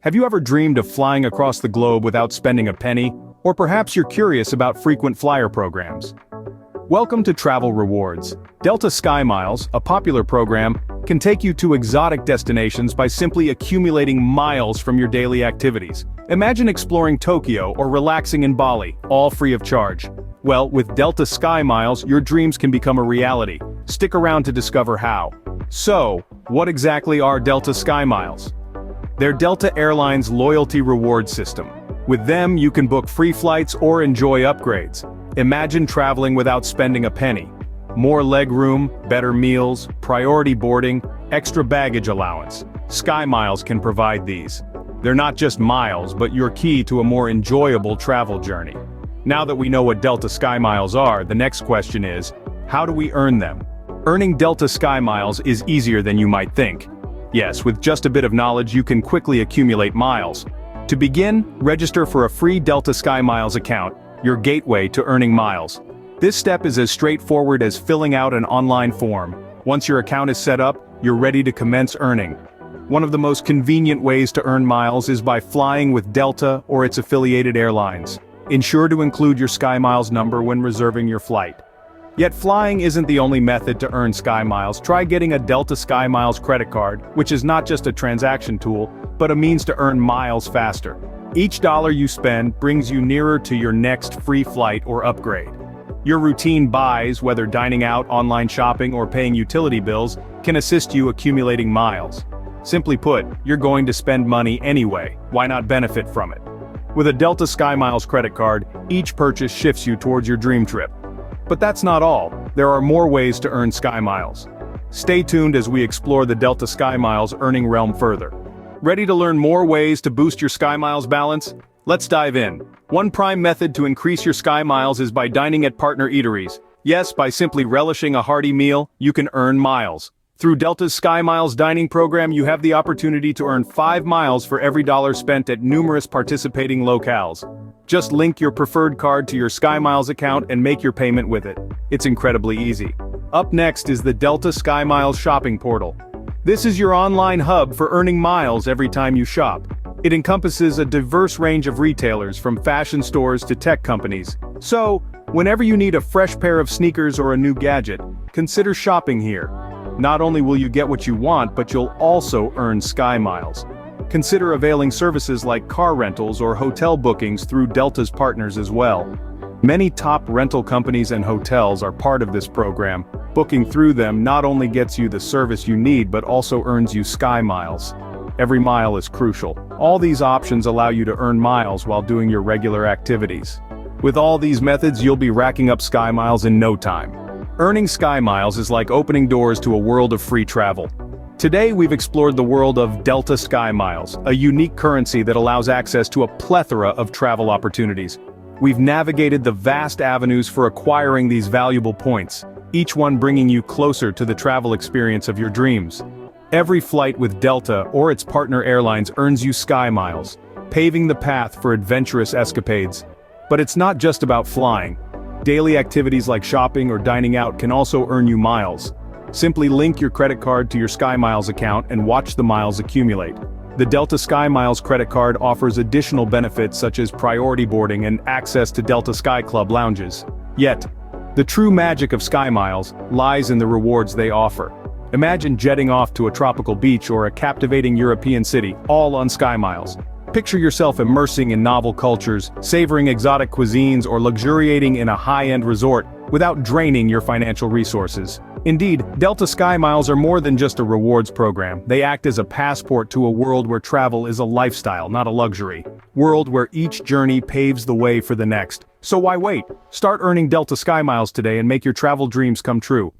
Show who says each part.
Speaker 1: Have you ever dreamed of flying across the globe without spending a penny? Or perhaps you're curious about frequent flyer programs. Welcome to Travel Rewards. Delta SkyMiles, a popular program, can take you to exotic destinations by simply accumulating miles from your daily activities. Imagine exploring Tokyo or relaxing in Bali, all free of charge. Well, with Delta SkyMiles, your dreams can become a reality. Stick around to discover how. So, what exactly are Delta SkyMiles? They're Delta Airlines' loyalty reward system. With them, you can book free flights or enjoy upgrades. Imagine traveling without spending a penny. More legroom, better meals, priority boarding, extra baggage allowance. SkyMiles can provide these. They're not just miles, but your key to a more enjoyable travel journey. Now that we know what Delta SkyMiles are, the next question is, how do we earn them? Earning Delta SkyMiles is easier than you might think. Yes, with just a bit of knowledge you can quickly accumulate miles. To begin, register for a free Delta SkyMiles account, your gateway to earning miles. This step is as straightforward as filling out an online form. Once your account is set up, you're ready to commence earning. One of the most convenient ways to earn miles is by flying with Delta or its affiliated airlines. Ensure to include your SkyMiles number when reserving your flight. Yet flying isn't the only method to earn SkyMiles. Try getting a Delta SkyMiles credit card, which is not just a transaction tool, but a means to earn miles faster. Each dollar you spend brings you nearer to your next free flight or upgrade. Your routine buys, whether dining out, online shopping, or paying utility bills, can assist you accumulating miles. Simply put, you're going to spend money anyway, why not benefit from it? With a Delta SkyMiles credit card, each purchase shifts you towards your dream trip. But that's not all. There are more ways to earn SkyMiles. Stay tuned as we explore the Delta SkyMiles earning realm further. Ready to learn more ways to boost your SkyMiles balance? Let's dive in. One prime method to increase your SkyMiles is by dining at partner eateries. Yes, by simply relishing a hearty meal, you can earn miles. Through Delta's SkyMiles dining program, you have the opportunity to earn 5 miles for every dollar spent at numerous participating locales. Just link your preferred card to your SkyMiles account and make your payment with it. It's incredibly easy. Up next is the Delta SkyMiles shopping portal. This is your online hub for earning miles every time you shop. It encompasses a diverse range of retailers from fashion stores to tech companies. So, whenever you need a fresh pair of sneakers or a new gadget, consider shopping here. Not only will you get what you want, but you'll also earn SkyMiles. Consider availing services like car rentals or hotel bookings through Delta's partners as well. Many top rental companies and hotels are part of this program. Booking through them not only gets you the service you need but also earns you SkyMiles. Every mile is crucial. All these options allow you to earn miles while doing your regular activities. With all these methods, you'll be racking up SkyMiles in no time. Earning SkyMiles is like opening doors to a world of free travel. Today we've explored the world of Delta SkyMiles, a unique currency that allows access to a plethora of travel opportunities. We've navigated the vast avenues for acquiring these valuable points, each one bringing you closer to the travel experience of your dreams. Every flight with Delta or its partner airlines earns you SkyMiles, paving the path for adventurous escapades. But it's not just about flying. Daily activities like shopping or dining out can also earn you miles. Simply link your credit card to your SkyMiles account and watch the miles accumulate. The Delta SkyMiles credit card offers additional benefits such as priority boarding and access to Delta Sky Club lounges. Yet, the true magic of SkyMiles lies in the rewards they offer. Imagine jetting off to a tropical beach or a captivating European city, all on SkyMiles. Picture yourself immersing in novel cultures, savoring exotic cuisines, or luxuriating in a high-end resort without draining your financial resources. Indeed, Delta SkyMiles are more than just a rewards program. They act as a passport to a world where travel is a lifestyle, not a luxury. World where each journey paves the way for the next. So why wait? Start earning Delta SkyMiles today and make your travel dreams come true.